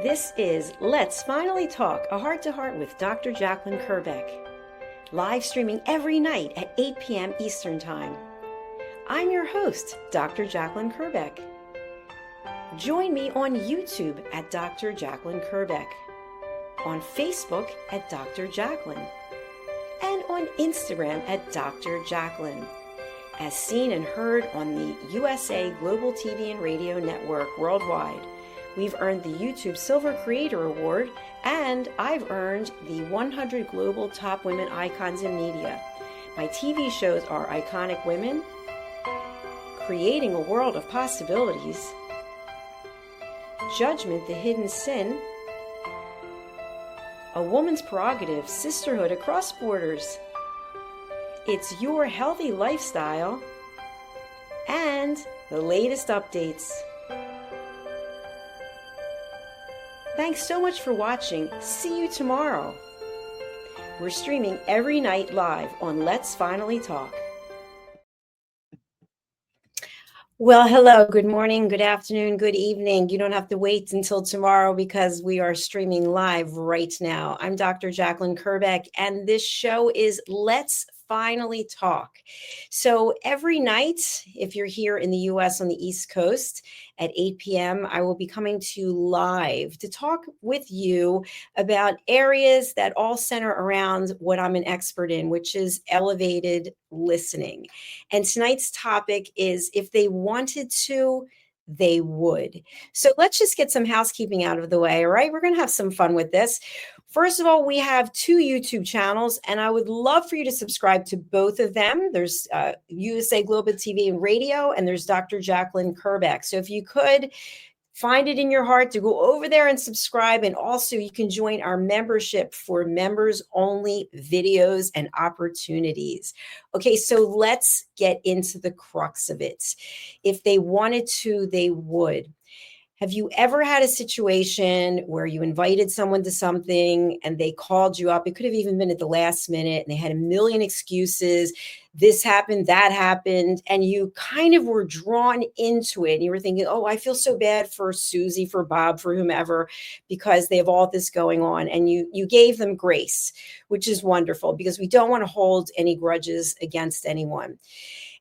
This is Let's Finally Talk, a heart-to-heart with Dr. Jacalyn Kerbeck, live streaming every night at 8 p.m. Eastern Time. I'm your host, Dr. Jacalyn Kerbeck. Join me on YouTube at Dr. Jacalyn Kerbeck, on Facebook at Dr. Jacalyn, and on Instagram at Dr. Jacalyn, as seen and heard on the USA Global TV and Radio Network worldwide. We've earned the YouTube Silver Creator Award, and I've earned the 100 Global Top Women Icons in Media. My TV shows are Iconic Women, Creating a World of Possibilities, Judgment, the Hidden Sin, A Woman's Prerogative, Sisterhood Across Borders, It's Your Healthy Lifestyle, and the latest updates. Thanks so much for watching. See you tomorrow. We're streaming every night live on Let's Finally Talk. Well, hello, good morning, good afternoon, good evening. You don't have to wait until tomorrow because we are streaming live right now. I'm Dr. Jacalyn Kerbeck, and this show is Let's Finally Talk. So every night, if you're here in the US on the East Coast at 8 p.m., I will be coming to you live to talk with you about areas that all center around what I'm an expert in, which is elevated listening. And tonight's topic is if they wanted to, they would. So let's just get some housekeeping out of the way, all right? We're going to have some fun with this. First of all, we have 2 YouTube channels, and I would love for you to subscribe to both of them. There's USA Global TV and Radio, and there's Dr. Jacalyn Kerbeck. So if you could find it in your heart to go over there and subscribe, and also you can join our membership for members-only videos and opportunities. Okay, so let's get into the crux of it. If they wanted to, they would. Have you ever had a situation where you invited someone to something and they called you up? It could have even been at the last minute and they had a million excuses. This happened, that happened, and you kind of were drawn into it. And you were thinking, oh, I feel so bad for Susie, for Bob, for whomever, because they have all this going on. And you gave them grace, which is wonderful because we don't want to hold any grudges against anyone.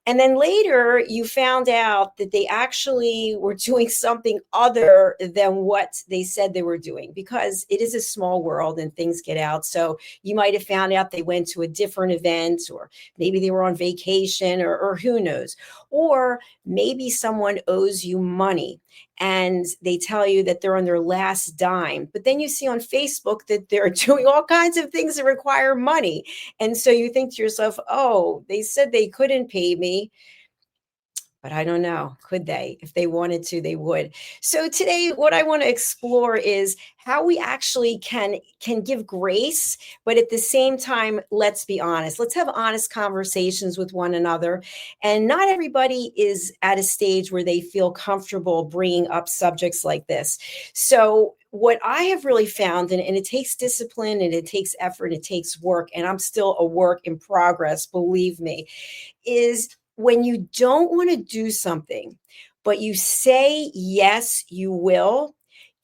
And then later you found out that they actually were doing something other than what they said they were doing, because it is a small world and things get out. So you might have found out they went to a different event, or maybe they were on vacation, or who knows. Or maybe someone owes you money and they tell you that they're on their last dime, but then you see on Facebook that they're doing all kinds of things that require money. And so you think to yourself, oh, they said they couldn't pay me, but I don't know, could they? If they wanted to, they would. So today, what I want to explore is how we actually can give grace, but at the same time, let's be honest. Let's have honest conversations with one another. And not everybody is at a stage where they feel comfortable bringing up subjects like this. So what I have really found, and it takes discipline, and it takes effort, and it takes work, and I'm still a work in progress, believe me, is when you don't want to do something, but you say, yes, you will,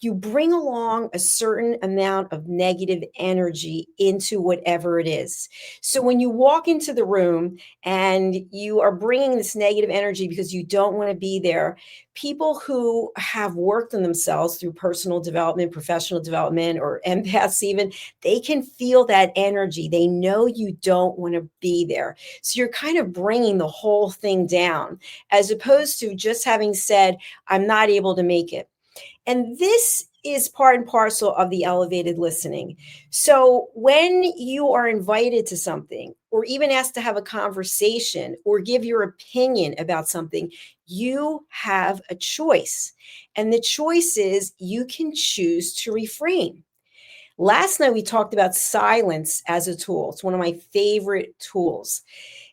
you bring along a certain amount of negative energy into whatever it is. So when you walk into the room and you are bringing this negative energy because you don't want to be there, people who have worked on themselves through personal development, professional development, or empaths even, they can feel that energy. They know you don't want to be there. So you're kind of bringing the whole thing down, as opposed to just having said, I'm not able to make it. And this is part and parcel of the elevated listening. So when you are invited to something, or even asked to have a conversation or give your opinion about something, you have a choice. And the choice is you can choose to refrain. Last night, we talked about silence as a tool. It's one of my favorite tools.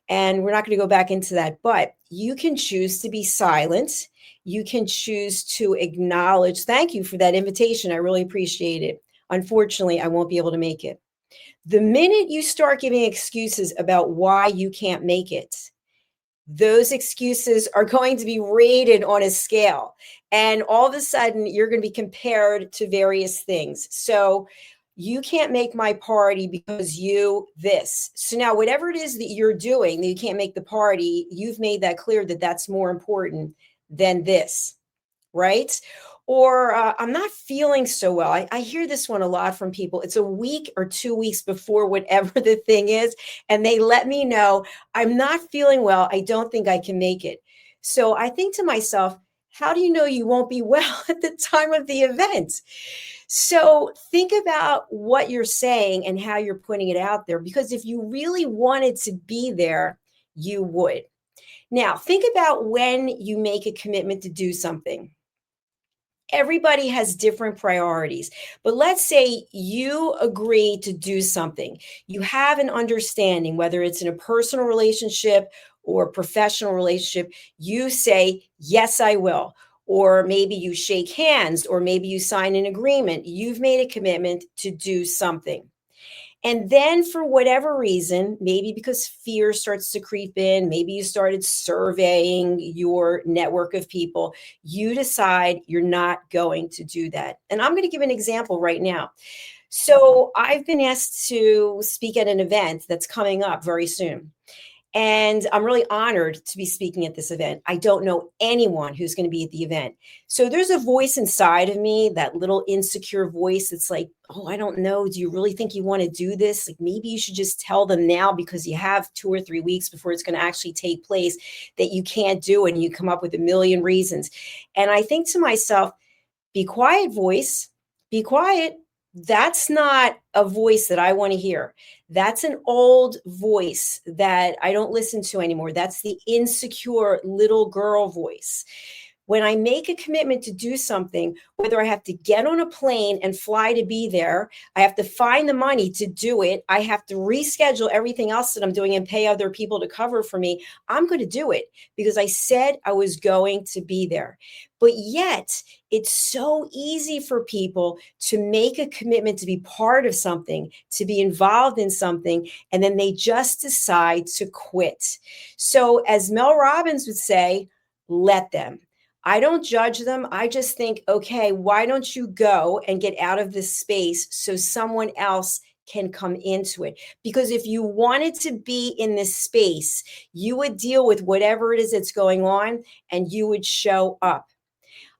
And we're not going to go back into that, but you can choose to be silent. You can choose to acknowledge. Thank you for that invitation. I really appreciate it. Unfortunately, I won't be able to make it. The minute you start giving excuses about why you can't make it, those excuses are going to be rated on a scale. And all of a sudden, you're going to be compared to various things. So you can't make my party because you this. So now, whatever it is that you're doing that you can't make the party, you've made that clear that that's more important than this, right? Or I'm not feeling so well. I hear this one a lot from people. It's a week or 2 weeks before whatever the thing is, and they let me know I'm not feeling well. I don't think I can make it. So I think to myself, how do you know you won't be well at the time of the event? So think about what you're saying and how you're putting it out there, because if you really wanted to be there, you would. Now, think about when you make a commitment to do something. Everybody has different priorities, but let's say you agree to do something. You have an understanding, whether it's in a personal relationship or a professional relationship. You say, yes, I will. Or maybe you shake hands, or maybe you sign an agreement. You've made a commitment to do something. And then, for whatever reason, maybe because fear starts to creep in, maybe you started surveying your network of people, you decide you're not going to do that. And I'm going to give an example right now. So, I've been asked to speak at an event that's coming up very soon. And I'm really honored to be speaking at this event. I don't know anyone who's going to be at the event. So there's a voice inside of me, that little insecure voice that's like, oh, I don't know. Do you really think you want to do this? Like, maybe you should just tell them now, because you have 2 or 3 weeks before it's going to actually take place, that you can't do it. And you come up with a million reasons. And I think to myself, be quiet, voice, be quiet. That's not a voice that I want to hear. That's an old voice that I don't listen to anymore. That's the insecure little girl voice. When I make a commitment to do something, whether I have to get on a plane and fly to be there, I have to find the money to do it, I have to reschedule everything else that I'm doing and pay other people to cover for me, I'm going to do it because I said I was going to be there. But yet, it's so easy for people to make a commitment to be part of something, to be involved in something, and then they just decide to quit. So, as Mel Robbins would say, let them. I don't judge them. I just think, okay, why don't you go and get out of this space so someone else can come into it? Because if you wanted to be in this space, you would deal with whatever it is that's going on and you would show up.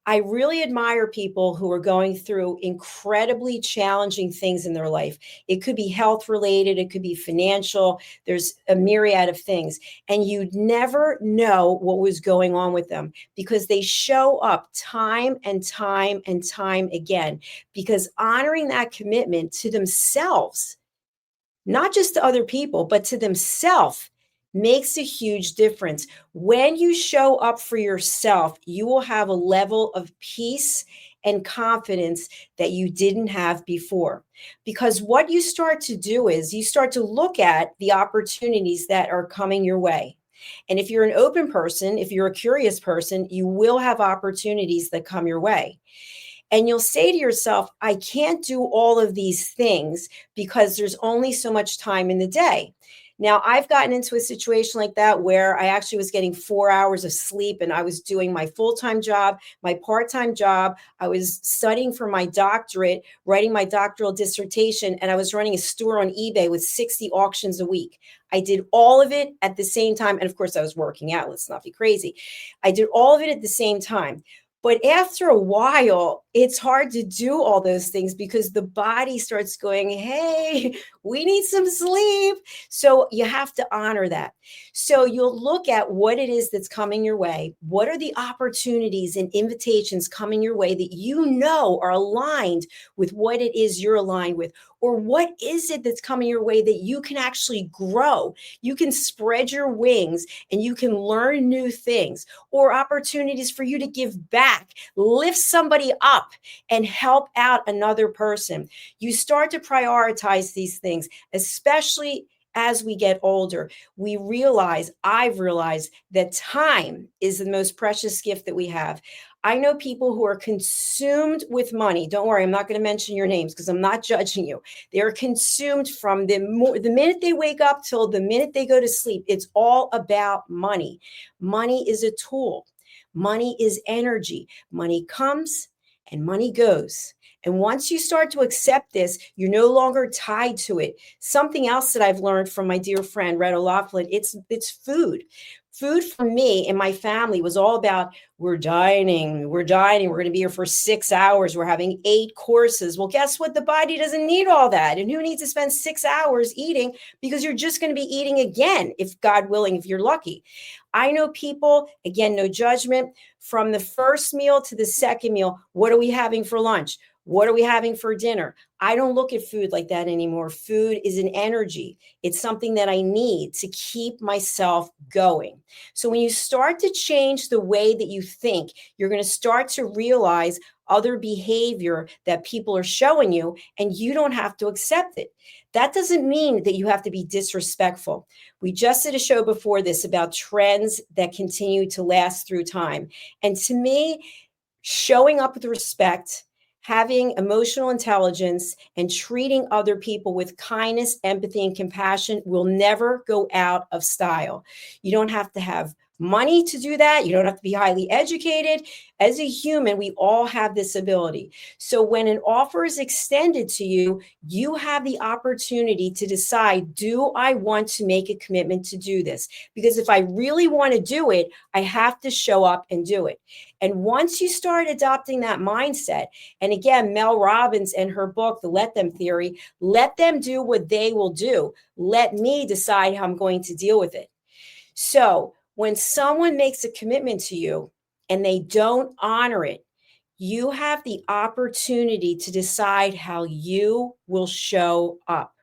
I really admire people who are going through incredibly challenging things in their life. It could be health related, it could be financial. There's a myriad of things. And you'd never know what was going on with them because they show up time and time and time again. Because honoring that commitment to themselves, not just to other people, but to themselves, makes a huge difference. When you show up for yourself, you will have a level of peace and confidence that you didn't have before. Because what you start to do is you start to look at the opportunities that are coming your way. And if you're an open person, if you're a curious person, you will have opportunities that come your way. And you'll say to yourself, I can't do all of these things because there's only so much time in the day. Now, I've gotten into a situation like that where I actually was getting 4 hours of sleep and I was doing my full-time job, my part-time job. I was studying for my doctorate, writing my doctoral dissertation, and I was running a store on eBay with 60 auctions a week. I did all of it at the same time. And of course, I was working out. Let's not be crazy. I did all of it at the same time. But after a while, it's hard to do all those things because the body starts going, hey, we need some sleep. So you have to honor that. So you'll look at what it is that's coming your way. What are the opportunities and invitations coming your way that you know are aligned with what it is you're aligned with? Or what is it that's coming your way that you can actually grow? You can spread your wings and you can learn new things, or opportunities for you to give back, lift somebody up and help out another person. You start to prioritize these things, especially as we get older. I've realized that time is the most precious gift that we have. I know people who are consumed with money. Don't worry, I'm not going to mention your names because I'm not judging you. They're consumed from the minute they wake up till the minute they go to sleep. It's all about money. Money is a tool. Money is energy. Money comes and money goes. And once you start to accept this, you're no longer tied to it. Something else that I've learned from my dear friend, Red O'Loughlin, it's food. Food for me and my family was all about we're dining, we're going to be here for 6 hours, we're having 8 courses. Well, guess what? The body doesn't need all that. And who needs to spend 6 hours eating? Because you're just going to be eating again, if God willing, if you're lucky. I know people, again, no judgment, from the first meal to the second meal, what are we having for lunch? What are we having for dinner? I don't look at food like that anymore. Food is an energy. It's something that I need to keep myself going. So when you start to change the way that you think, you're going to start to realize other behavior that people are showing you, and you don't have to accept it. That doesn't mean that you have to be disrespectful. We just did a show before this about trends that continue to last through time. And to me, showing up with respect, having emotional intelligence, and treating other people with kindness, empathy, and compassion will never go out of style. You don't have to have money to do that. You don't have to be highly educated. As a human, we all have this ability. So when an offer is extended to you, you have the opportunity to decide, do I want to make a commitment to do this? Because if I really want to do it, I have to show up and do it. And once you start adopting that mindset, and again, Mel Robbins and her book, The Let Them Theory, let them do what they will do. Let me decide how I'm going to deal with it. So when someone makes a commitment to you and they don't honor it, you have the opportunity to decide how you will show up.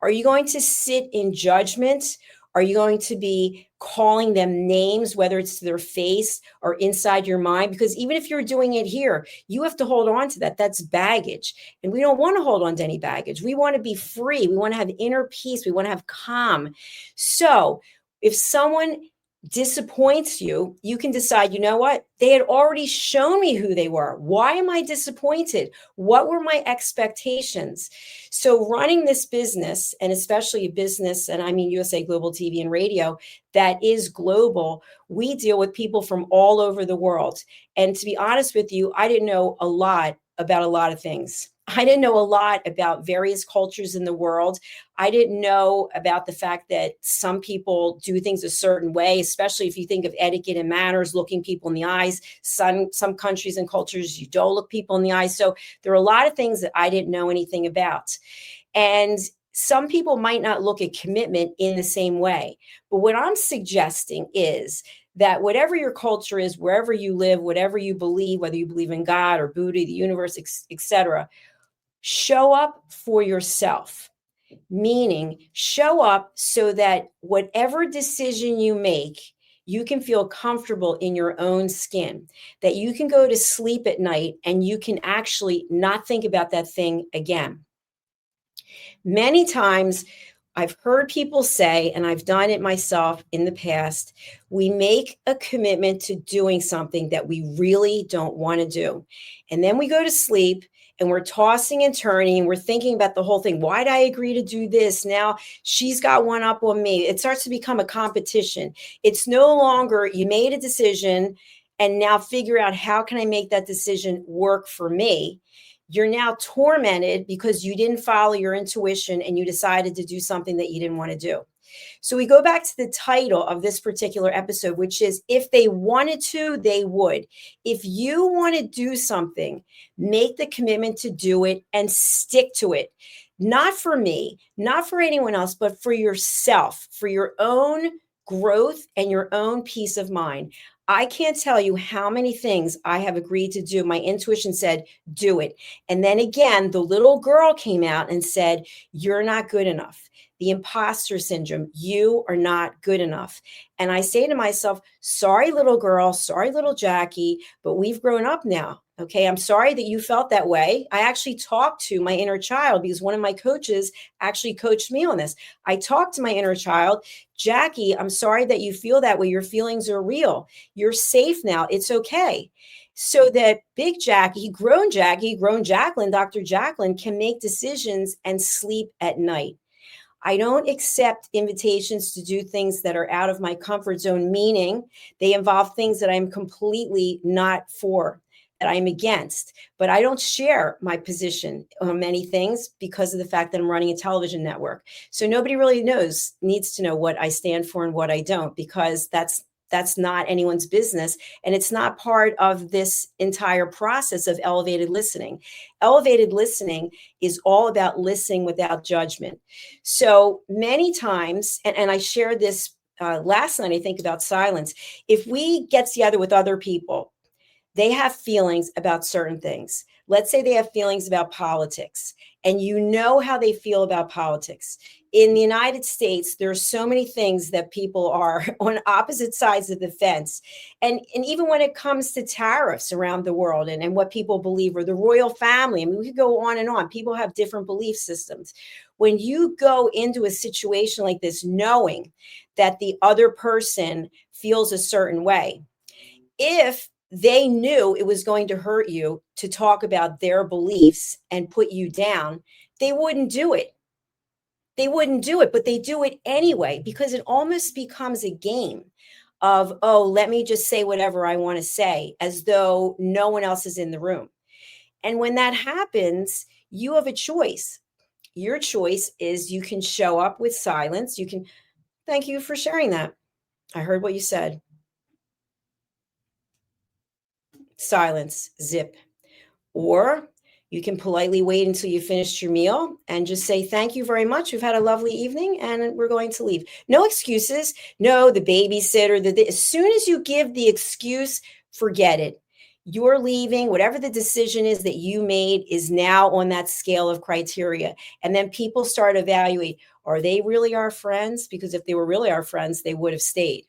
Are you going to sit in judgment? Are you going to be calling them names, whether it's to their face or inside your mind? Because even if you're doing it here, you have to hold on to that. That's baggage. And we don't want to hold on to any baggage. We want to be free. We want to have inner peace. We want to have calm. So if someone disappoints you, you can decide, you know what? They had already shown me who they were. Why am I disappointed? What were my expectations? So running this business, and especially a business, and I mean USA Global TV and Radio, that is global, we deal with people from all over the world. And to be honest with you, I didn't know a lot about a lot of things. I didn't know a lot about various cultures in the world. I didn't know about the fact that some people do things a certain way, especially if you think of etiquette and manners, looking people in the eyes. Some countries and cultures, you don't look people in the eyes. So there are a lot of things that I didn't know anything about. And some people might not look at commitment in the same way. But what I'm suggesting is that whatever your culture is, wherever you live, whatever you believe, whether you believe in God or Buddha, the universe, etc., show up for yourself, meaning show up so that whatever decision you make, you can feel comfortable in your own skin, that you can go to sleep at night and you can actually not think about that thing again. Many times I've heard people say, and I've done it myself in the past, we make a commitment to doing something that we really don't want to do. And then we go to sleep and we're tossing and turning and we're thinking about the whole thing. Why did I agree to do this? Now she's got one up on me. It starts to become a competition. It's no longer you made a decision and now figure out how can I make that decision work for me. You're now tormented because you didn't follow your intuition and you decided to do something that you didn't want to do. So we go back to the title of this particular episode, which is if they wanted to, they would. If you want to do something, make the commitment to do it and stick to it. Not for me, not for anyone else, but for yourself, for your own growth and your own peace of mind. I can't tell you how many things I have agreed to do. My intuition said, do it. And then again, the little girl came out and said, you're not good enough. The imposter syndrome, you are not good enough. And I say to myself, sorry, little girl, sorry, little Jackie, but we've grown up now. Okay, I'm sorry that you felt that way. I actually talked to my inner child because one of my coaches actually coached me on this. I talked to my inner child, Jackie, I'm sorry that you feel that way. Your feelings are real. You're safe now. It's okay. So that big Jackie, grown Jacqueline, Dr. Jacalyn can make decisions and sleep at night. I don't accept invitations to do things that are out of my comfort zone, meaning they involve things that I'm completely not for, that I'm against. But I don't share my position on many things because of the fact that I'm running a television network. So nobody really needs to know what I stand for and what I don't, because that's not anyone's business. And it's not part of this entire process of elevated listening. Elevated listening is all about listening without judgment. So many times, and I shared this last night, I think, about silence. If we get together with other people, they have feelings about certain things. Let's say they have feelings about politics, and you know how they feel about politics. In the United States, there are so many things that people are on opposite sides of the fence. And even when it comes to tariffs around the world and what people believe, or the royal family, I mean, we could go on and on. People have different belief systems. When you go into a situation like this, knowing that the other person feels a certain way, if they knew it was going to hurt you to talk about their beliefs and put you down, they wouldn't do it. They wouldn't do it, but they do it anyway, because it almost becomes a game of, oh, let me just say whatever I want to say, as though no one else is in the room. And when that happens, you have a choice. Your choice is you can show up with silence. You can, thank you for sharing that. I heard what you said. Silence, zip. Or you can politely wait until you finished your meal and just say, thank you very much. We've had a lovely evening and we're going to leave. No excuses. No, the babysitter. As soon as you give the excuse, forget it. You're leaving. Whatever the decision is that you made is now on that scale of criteria. And then people start evaluating, are they really our friends? Because if they were really our friends, they would have stayed.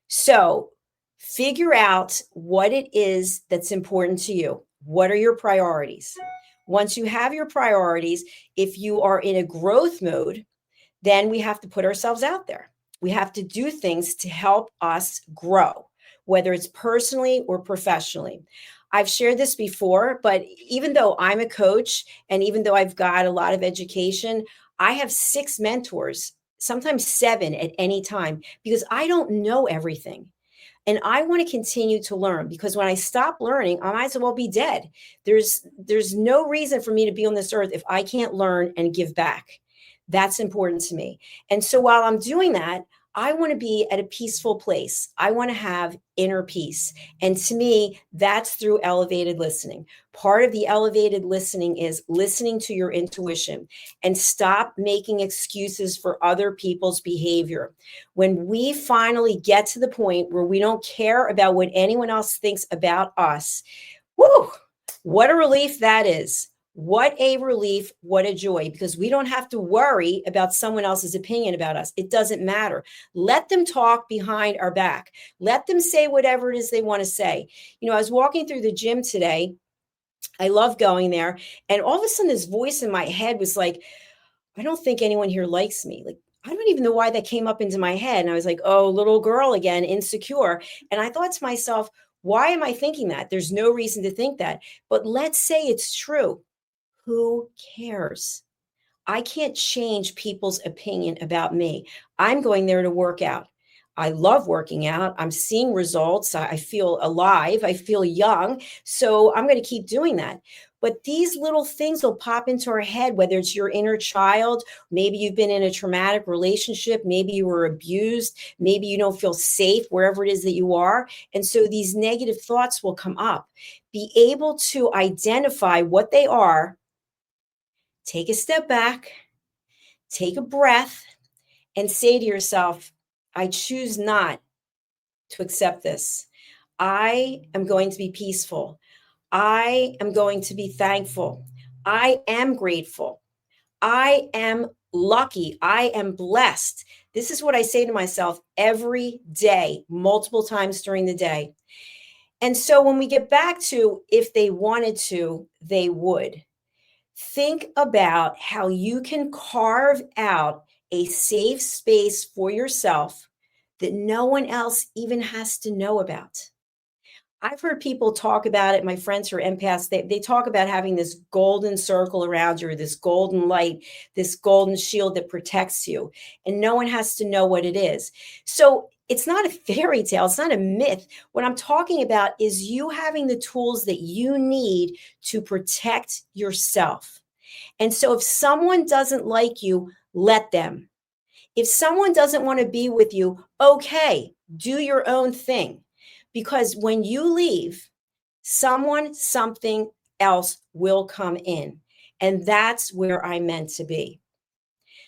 So figure out what it is that's important to you. What are your priorities? Once you have your priorities, if you are in a growth mode, then we have to put ourselves out there. We have to do things to help us grow, whether it's personally or professionally. I've shared this before, but even though I'm a coach and even though I've got a lot of education, I have 6 mentors, sometimes 7 at any time, because I don't know everything. And I want to continue to learn, because when I stop learning, I might as well be dead. There's no reason for me to be on this earth if I can't learn and give back. That's important to me. And so while I'm doing that, I want to be at a peaceful place. I want to have inner peace. And to me, that's through elevated listening. Part of the elevated listening is listening to your intuition and stop making excuses for other people's behavior. When we finally get to the point where we don't care about what anyone else thinks about us, whoo, what a relief that is. What a relief, what a joy, because we don't have to worry about someone else's opinion about us. It doesn't matter. Let them talk behind our back. Let them say whatever it is they want to say. You know, I was walking through the gym today. I love going there. And all of a sudden, this voice in my head was like, I don't think anyone here likes me. Like, I don't even know why that came up into my head. And I was like, oh, little girl again, insecure. And I thought to myself, why am I thinking that? There's no reason to think that. But let's say it's true. Who cares? I can't change people's opinion about me. I'm going there to work out. I love working out. I'm seeing results. I feel alive. I feel young. So I'm going to keep doing that. But these little things will pop into our head, whether it's your inner child, maybe you've been in a traumatic relationship, maybe you were abused, maybe you don't feel safe wherever it is that you are. And so these negative thoughts will come up. Be able to identify what they are. Take a step back, take a breath, and say to yourself, I choose not to accept this. I am going to be peaceful. I am going to be thankful. I am grateful. I am lucky. I am blessed. This is what I say to myself every day, multiple times during the day. And so when we get back to if they wanted to, they would. Think about how you can carve out a safe space for yourself that no one else even has to know about. I've heard people talk about it. My friends who are empaths, they talk about having this golden circle around you, or this golden light, this golden shield that protects you. And no one has to know what it is. So it's not a fairy tale. It's not a myth. What I'm talking about is you having the tools that you need to protect yourself. And so if someone doesn't like you, let them. If someone doesn't want to be with you, okay, do your own thing. Because when you leave, someone, something else will come in. And that's where I'm meant to be.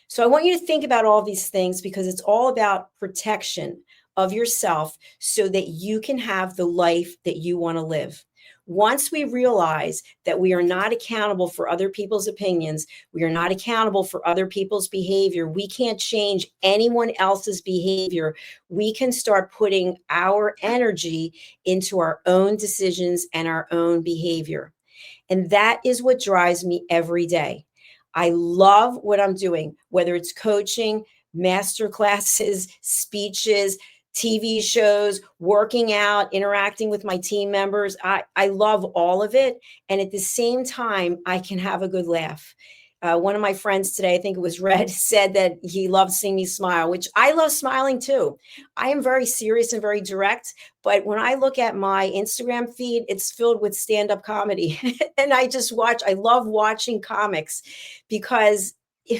So I want you to think about all these things, because it's all about protection of yourself so that you can have the life that you want to live. Once we realize that we are not accountable for other people's opinions, we are not accountable for other people's behavior, we can't change anyone else's behavior, we can start putting our energy into our own decisions and our own behavior. And that is what drives me every day. I love what I'm doing, whether it's coaching, master classes, speeches, TV shows, working out, interacting with my team members. I love all of it. And at the same time, I can have a good laugh. One of my friends today, I think it was Red, said that he loved seeing me smile, which I love smiling too. I am very serious and very direct, but when I look at my Instagram feed, it's filled with stand-up comedy. And I love watching comics, because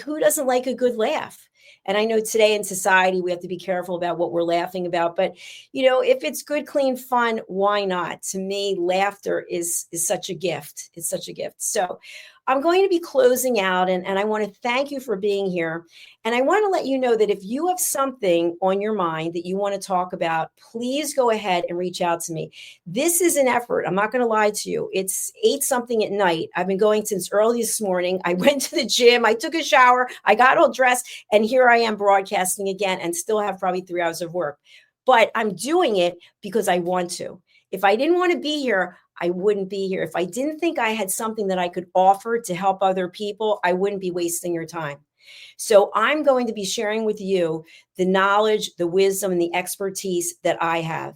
who doesn't like a good laugh? And I know today in society, we have to be careful about what we're laughing about. But, if it's good, clean fun, why not? To me, laughter is such a gift. It's such a gift. So I'm going to be closing out, and I want to thank you for being here. And I want to let you know that if you have something on your mind that you want to talk about, please go ahead and reach out to me. This is an effort. I'm not going to lie to you. It's 8 something at night. I've been going since early this morning. I went to the gym. I took a shower. I got all dressed. And here I am broadcasting again, and still have probably 3 hours of work. But I'm doing it because I want to. If I didn't want to be here, I wouldn't be here. If I didn't think I had something that I could offer to help other people, I wouldn't be wasting your time. So I'm going to be sharing with you the knowledge, the wisdom, and the expertise that I have.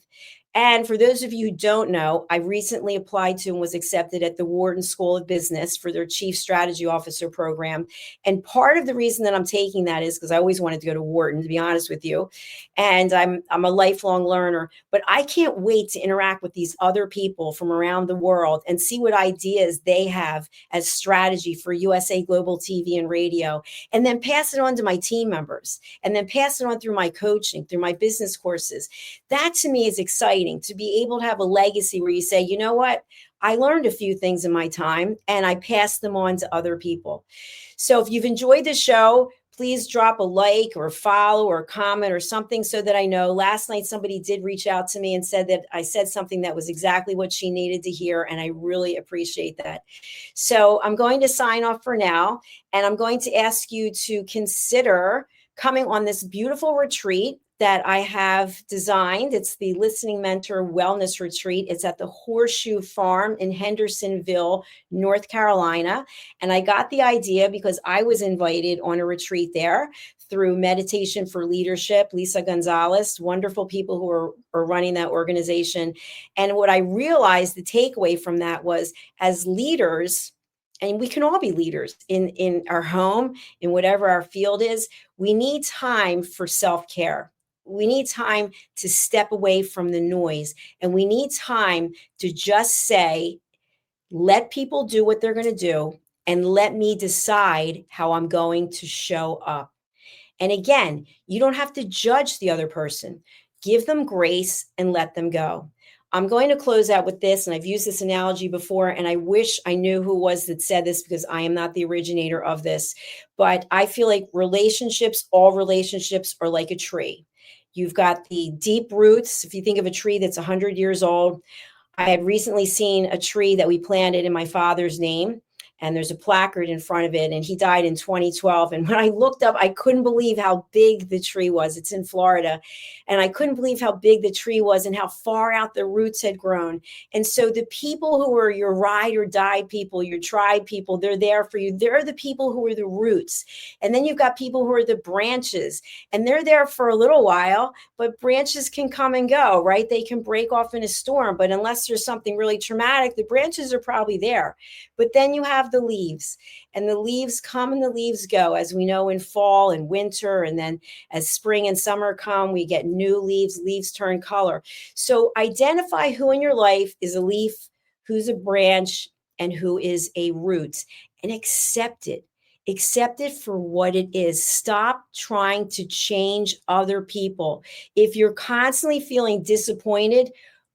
And for those of you who don't know, I recently applied to and was accepted at the Wharton School of Business for their Chief Strategy Officer program. And part of the reason that I'm taking that is because I always wanted to go to Wharton, to be honest with you. And I'm a lifelong learner, but I can't wait to interact with these other people from around the world and see what ideas they have as strategy for USA Global TV and radio, and then pass it on to my team members, and then pass it on through my coaching, through my business courses. That to me is exciting, to be able to have a legacy where you say, you know what? I learned a few things in my time and I passed them on to other people. So if you've enjoyed the show, please drop a like or a follow or a comment or something so that I know. Last night, somebody did reach out to me and said that I said something that was exactly what she needed to hear. And I really appreciate that. So I'm going to sign off for now. And I'm going to ask you to consider coming on this beautiful retreat that I have designed. It's the Listening Mentor Wellness Retreat. It's at the Horseshoe Farm in Hendersonville, North Carolina. And I got the idea because I was invited on a retreat there through Meditation for Leadership, Lisa Gonzalez, wonderful people who are running that organization. And what I realized, the takeaway from that was, as leaders, and we can all be leaders in our home, in whatever our field is, we need time for self-care. We need time to step away from the noise, and we need time to just say, let people do what they're going to do, and let me decide how I'm going to show up. And again, you don't have to judge the other person. Give them grace and let them go. I'm going to close out with this, and I've used this analogy before, and I wish I knew who it was that said this, because I am not the originator of this. But I feel like all relationships are like a tree. You've got the deep roots. If you think of a tree that's 100 years old, I had recently seen a tree that we planted in my father's name, and there's a placard in front of it, and he died in 2012. And when I looked up, I couldn't believe how big the tree was. It's in Florida, and I couldn't believe how big the tree was and how far out the roots had grown. And so the people who are your ride or die people, your tribe people, they're there for you. They're the people who are the roots. And then you've got people who are the branches, and they're there for a little while, but branches can come and go, right? They can break off in a storm, but unless there's something really traumatic, the branches are probably there. But then you have the leaves, and the leaves come and the leaves go, as we know, in fall and winter. And then as spring and summer come, we get new leaves. Leaves turn color. So identify who in your life is a leaf, who's a branch, and who is a root, and accept it. Accept it for what it is. Stop trying to change other people. If you're constantly feeling disappointed,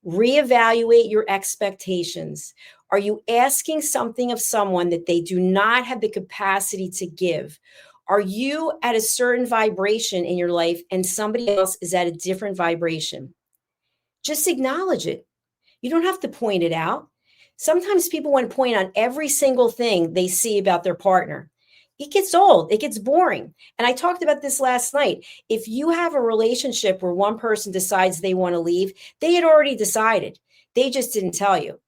reevaluate your expectations. Are you asking something of someone that they do not have the capacity to give? Are you at a certain vibration in your life and somebody else is at a different vibration? Just acknowledge it. You don't have to point it out. Sometimes people want to point on every single thing they see about their partner. It gets old. It gets boring. And I talked about this last night. If you have a relationship where one person decides they want to leave, they had already decided. They just didn't tell you.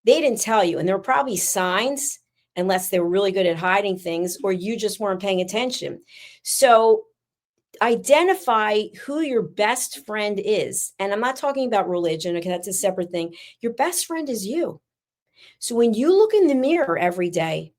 They didn't tell you. And there were probably signs, unless they were really good at hiding things, or you just weren't paying attention. So identify who your best friend is. And I'm not talking about religion, okay, that's a separate thing. Your best friend is you. So when you look in the mirror every day,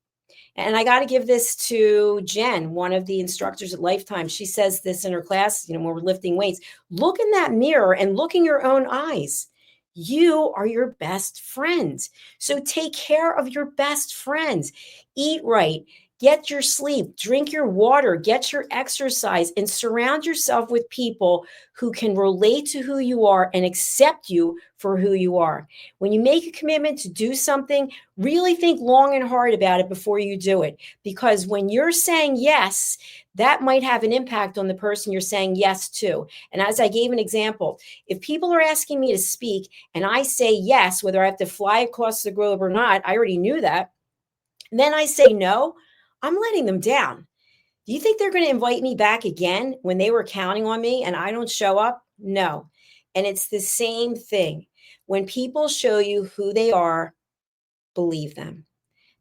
and I got to give this to Jen, one of the instructors at Lifetime. She says this in her class, when we're lifting weights. Look in that mirror and look in your own eyes. You are your best friend. So take care of your best friends. Eat right. Get your sleep, drink your water, get your exercise, and surround yourself with people who can relate to who you are and accept you for who you are. When you make a commitment to do something, really think long and hard about it before you do it. Because when you're saying yes, that might have an impact on the person you're saying yes to. And as I gave an example, if people are asking me to speak and I say yes, whether I have to fly across the globe or not, I already knew that. And then I say no, I'm letting them down. Do you think they're going to invite me back again when they were counting on me and I don't show up? No. And it's the same thing. When people show you who they are, believe them.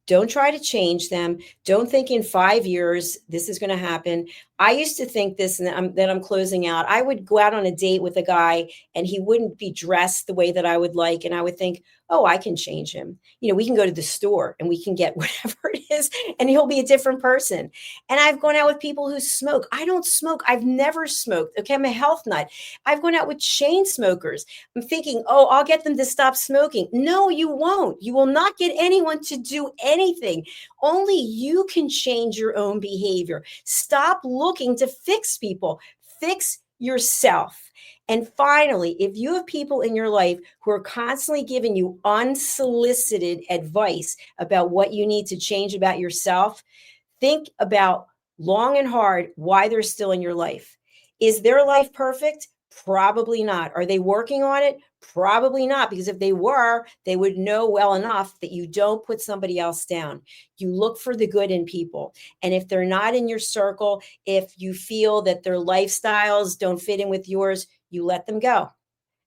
Don't try to change them. Don't think in 5 years this is going to happen. I used to think this, and then I'm closing out. I would go out on a date with a guy and he wouldn't be dressed the way that I would like. And I would think, oh, I can change him. We can go to the store and we can get whatever it is and he'll be a different person. And I've gone out with people who smoke. I don't smoke. I've never smoked. Okay. I'm a health nut. I've gone out with chain smokers. I'm thinking, oh, I'll get them to stop smoking. No, you won't. You will not get anyone to do anything. Only you can change your own behavior. Stop looking to fix people. Fix yourself. And finally, if you have people in your life who are constantly giving you unsolicited advice about what you need to change about yourself, think about long and hard why they're still in your life. Is their life perfect? Probably not. Are they working on it? Probably not, because if they were, they would know well enough that you don't put somebody else down. You look for the good in people. And if they're not in your circle, if you feel that their lifestyles don't fit in with yours, you let them go.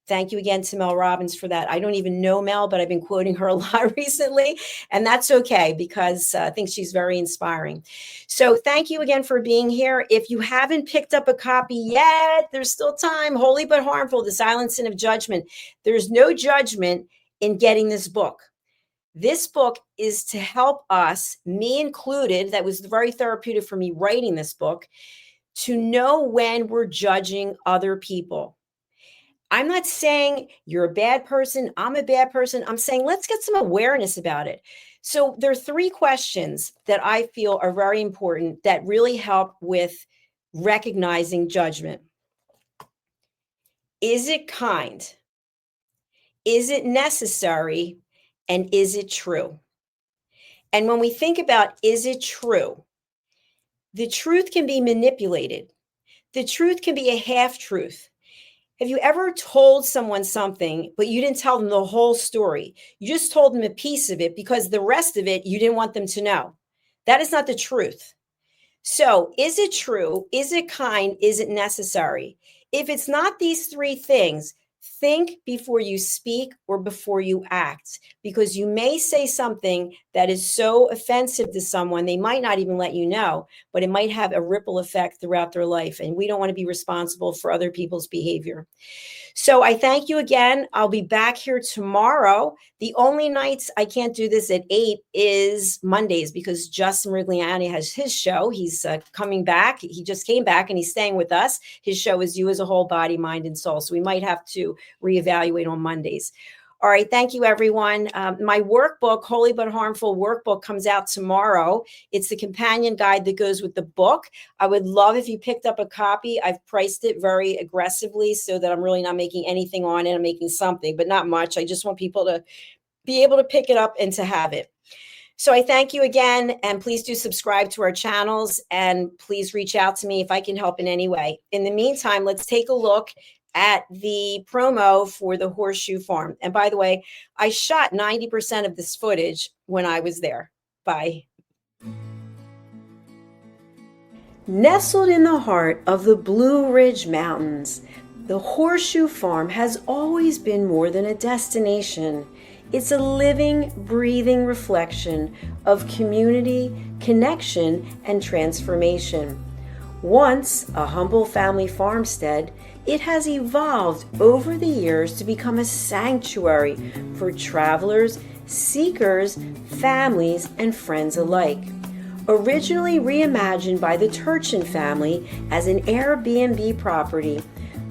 Thank you again to Mel Robbins for that. I don't even know Mel, but I've been quoting her a lot recently, and that's okay because I think she's very inspiring. So thank you again for being here. If you haven't picked up a copy yet, there's still time. Holy but Harmful, The Silent Sin of Judgment. There's no judgment in getting this book. This book is to help us, me included, that was very therapeutic for me writing this book, to know when we're judging other people. I'm not saying you're a bad person. I'm a bad person. I'm saying let's get some awareness about it. So there are 3 questions that I feel are very important that really help with recognizing judgment. Is it kind? Is it necessary? And is it true? And when we think about, is it true? The truth can be manipulated. The truth can be a half truth. Have you ever told someone something, but you didn't tell them the whole story? You just told them a piece of it because the rest of it you didn't want them to know. That is not the truth. So, is it true? Is it kind? Is it necessary? If it's not these three things, think before you speak or before you act, because you may say something that is so offensive to someone, they might not even let you know, but it might have a ripple effect throughout their life. And we don't want to be responsible for other people's behavior. So I thank you again. I'll be back here tomorrow. The only nights I can't do this at 8 is Mondays, because Justin Rigliani has his show. He's coming back. He just came back and he's staying with us. His show is You as a Whole, Body, Mind, and Soul. So we might have to reevaluate on Mondays. All right. Thank you, everyone. My workbook, Holy But Harmful workbook, comes out tomorrow. It's the companion guide that goes with the book. I would love if you picked up a copy. I've priced it very aggressively so that I'm really not making anything on it. I'm making something, but not much. I just want people to be able to pick it up and to have it. So I thank you again, and please do subscribe to our channels, and please reach out to me if I can help in any way. In the meantime, let's take a look at the promo for the Horseshoe Farm. And by the way, I shot 90% of this footage when I was there. Bye. Nestled in the heart of the Blue Ridge Mountains, the Horseshoe Farm has always been more than a destination. It's a living, breathing reflection of community, connection, and transformation. Once a humble family farmstead, it has evolved over the years to become a sanctuary for travelers, seekers, families, and friends alike. Originally reimagined by the Turchin family as an Airbnb property,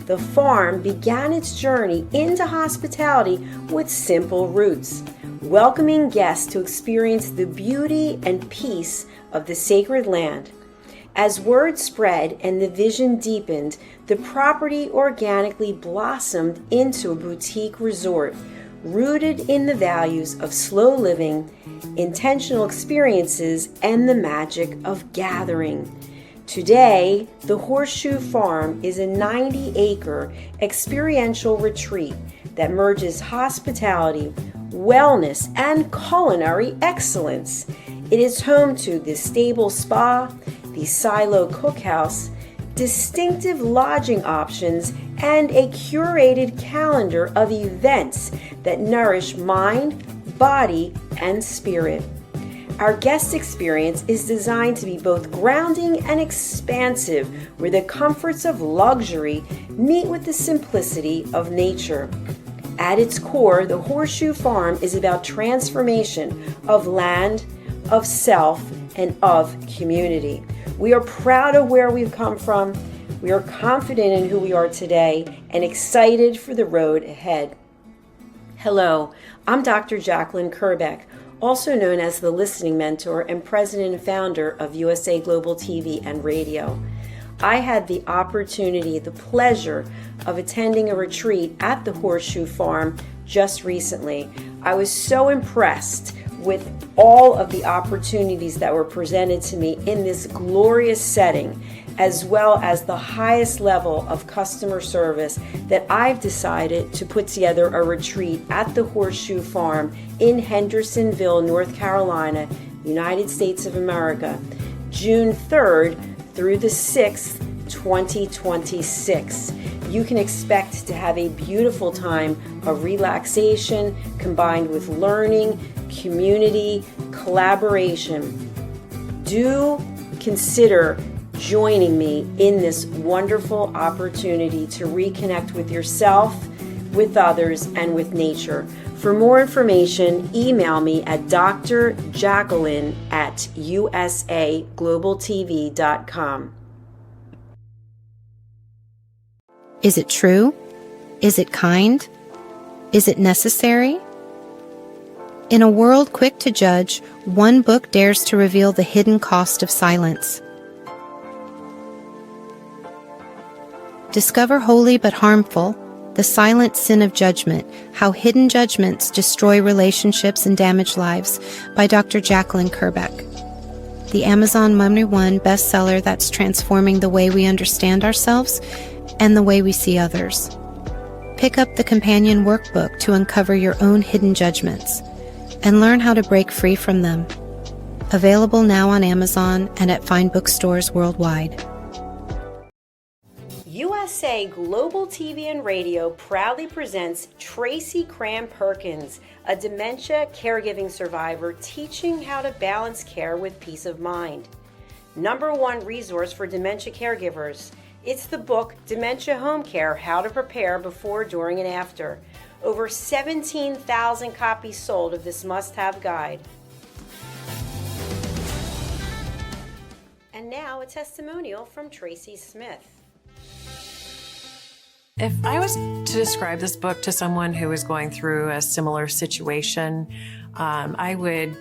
the farm began its journey into hospitality with simple roots, welcoming guests to experience the beauty and peace of the sacred land. As word spread and the vision deepened, the property organically blossomed into a boutique resort, rooted in the values of slow living, intentional experiences, and the magic of gathering. Today, the Horseshoe Farm is a 90-acre experiential retreat that merges hospitality, wellness, and culinary excellence. It is home to the Stable Spa, the Silo Cookhouse, distinctive lodging options, and a curated calendar of events that nourish mind, body, and spirit. Our guest experience is designed to be both grounding and expansive, where the comforts of luxury meet with the simplicity of nature. At its core, the Horseshoe Farm is about transformation of land, of self, and of community. We are proud of where we've come from. We are confident in who we are today and excited for the road ahead. Hello, I'm Dr. Jacalyn Kerbeck, also known as the Listening Mentor and President and Founder of USA Global TV and Radio. I had the opportunity, the pleasure of attending a retreat at the Horseshoe Farm just recently. I was so impressed with all of the opportunities that were presented to me in this glorious setting, as well as the highest level of customer service, that I've decided to put together a retreat at the Horseshoe Farm in Hendersonville, North Carolina, United States of America, June 3rd through the 6th, 2026. You can expect to have a beautiful time of relaxation combined with learning, community, collaboration. Do consider joining me in this wonderful opportunity to reconnect with yourself, with others, and with nature. For more information, email me at drjacalyn@usaglobaltv.com. Is it true? Is it kind? Is it necessary? In a world quick to judge, one book dares to reveal the hidden cost of silence. Discover Holy But Harmful, The Silent Sin of Judgment, How Hidden Judgments Destroy Relationships and Damage Lives by Dr. Jacalyn Kerbeck. The Amazon #1 bestseller that's transforming the way we understand ourselves and the way we see others. Pick up the companion workbook to uncover your own hidden judgments and learn how to break free from them. Available now on Amazon and at fine bookstores worldwide. USA Global TV and Radio proudly presents Tracy Cram Perkins, a dementia caregiving survivor teaching how to balance care with peace of mind. #1 resource for dementia caregivers. It's the book Dementia Home Care: How to Prepare Before, During, and After. Over 17,000 copies sold of this must-have guide. And now a testimonial from Tracy Smith. If I was to describe this book to someone who is going through a similar situation, I would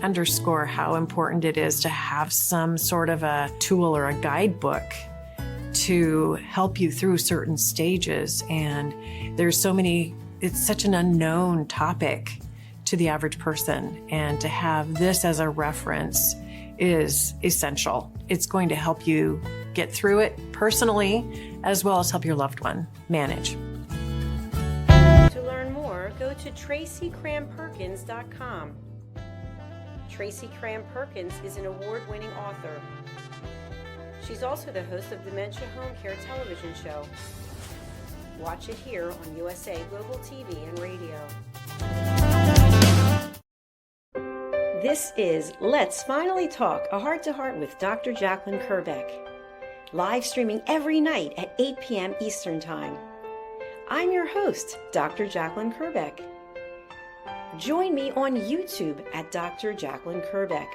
underscore how important it is to have some sort of a tool or a guidebook to help you through certain stages. And there's so many, it's such an unknown topic to the average person. And to have this as a reference is essential. It's going to help you get through it personally, as well as help your loved one manage. To learn more, go to TracyCramPerkins.com. Tracy Cram Perkins is an award-winning author. She's also the host of Dementia Home Care television show. Watch it here on USA Global TV and Radio. This is Let's Finally Talk, a heart-to-heart with Dr. Jacalyn Kerbeck. Live streaming every night at 8 p.m. Eastern Time. I'm your host, Dr. Jacalyn Kerbeck. Join me on YouTube at Dr. Jacalyn Kerbeck,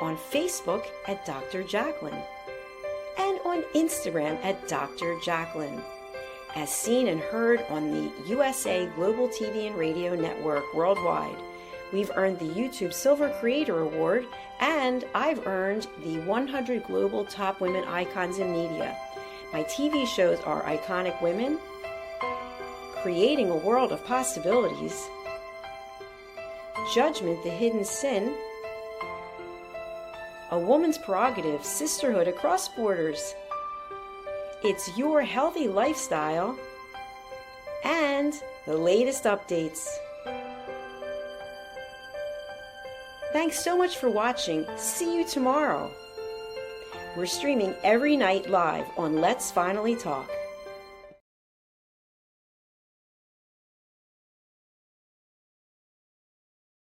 on Facebook at Dr. Jacalyn, and on Instagram at Dr. Jacalyn, as seen and heard on the USA Global TV and Radio Network worldwide. We've earned the YouTube Silver Creator Award, and I've earned the 100 Global Top Women Icons in Media. My TV shows are Iconic Women, Creating a World of Possibilities, Judgment, the Hidden Sin, A Woman's Prerogative, Sisterhood Across Borders, It's Your Healthy Lifestyle, and the latest updates. Thanks so much for watching. See you tomorrow. We're streaming every night live on Let's Finally Talk.